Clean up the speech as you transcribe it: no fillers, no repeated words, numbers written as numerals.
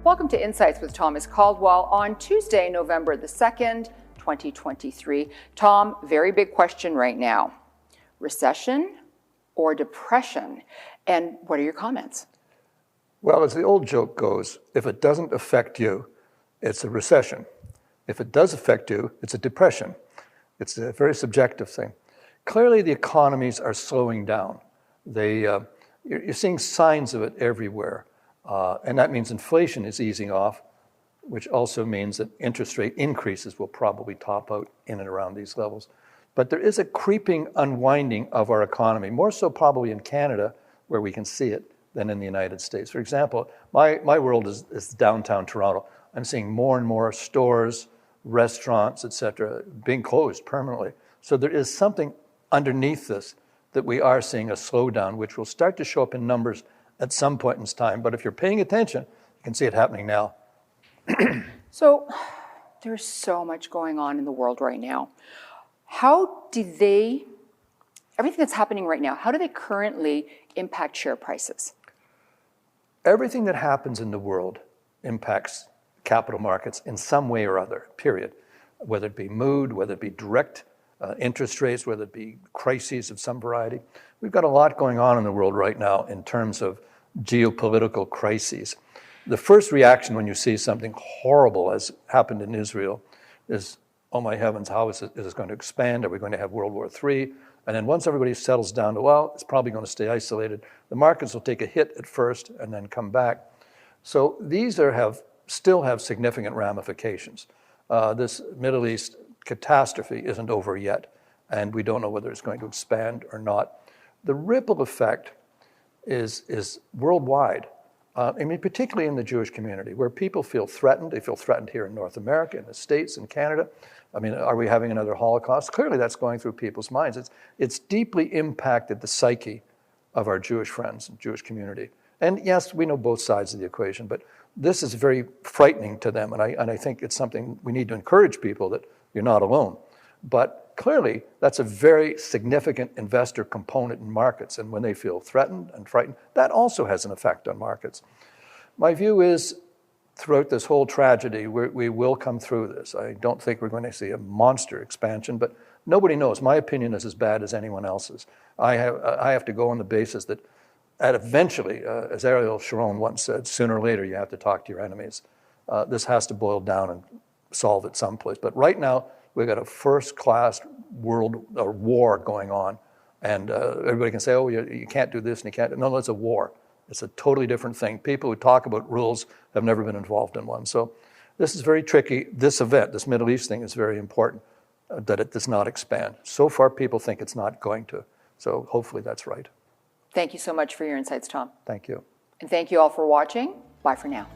Welcome to Insights with Thomas Caldwell on Tuesday, November the 2nd, 2023. Tom, very big question right now. Recession or depression? And what are your comments? Well, as the old joke goes, if it doesn't affect you, it's a recession. If it does affect you, it's a depression. It's a very subjective thing. Clearly, the economies are slowing down. You're seeing signs of it everywhere. And that means inflation is easing off, which also means that interest rate increases will probably top out in and around these levels. But there is a creeping unwinding of our economy, more so probably in Canada, where we can see it, than in the United States. For example, my world is downtown Toronto. I'm seeing more and more stores, restaurants, etc., being closed permanently. So there is something underneath this that we are seeing a slowdown, which will start to show up in numbers at some point in time. But if you're paying attention, you can see it happening now. So there's so much going on in the world right now. Everything that's happening right now, how do they currently impact share prices? Everything that happens in the world impacts capital markets in some way or other, period. Whether it be mood, whether it be direct interest rates, whether it be crises of some variety. We've got a lot going on in the world right now in terms of geopolitical crises. The first reaction when you see something horrible as happened in Israel is, oh my heavens, how is it going to expand? Are we going to have World War III? And then once everybody settles down to, well, it's probably going to stay isolated, the markets will take a hit at first and then come back. So these still have significant ramifications. This Middle East catastrophe isn't over yet, and we don't know whether it's going to expand or not. The ripple effect is worldwide. Particularly in the Jewish community, where people feel threatened. They feel threatened here in North America, in the States, in Canada. Are we having another Holocaust? Clearly, that's going through people's minds. It's deeply impacted the psyche of our Jewish friends and Jewish community. And yes, we know both sides of the equation, but this is very frightening to them. And I think it's something we need to encourage people that you're not alone. But clearly, that's a very significant investor component in markets. And when they feel threatened and frightened, that also has an effect on markets. My view is, throughout this whole tragedy, we will come through this. I don't think we're going to see a monster expansion, but nobody knows. My opinion is as bad as anyone else's. I have to go on the basis that eventually, as Ariel Sharon once said, sooner or later you have to talk to your enemies. This has to boil down and solve it someplace. But right now, we've got a first-class world or war going on, and everybody can say, oh, you can't do this and you can't. No, it's a war. It's a totally different thing. People who talk about rules have never been involved in one. So this is very tricky. This event, this Middle East thing, is very important, that it does not expand. So far, people think it's not going to. So hopefully that's right. Thank you so much for your insights, Tom. Thank you. And thank you all for watching. Bye for now.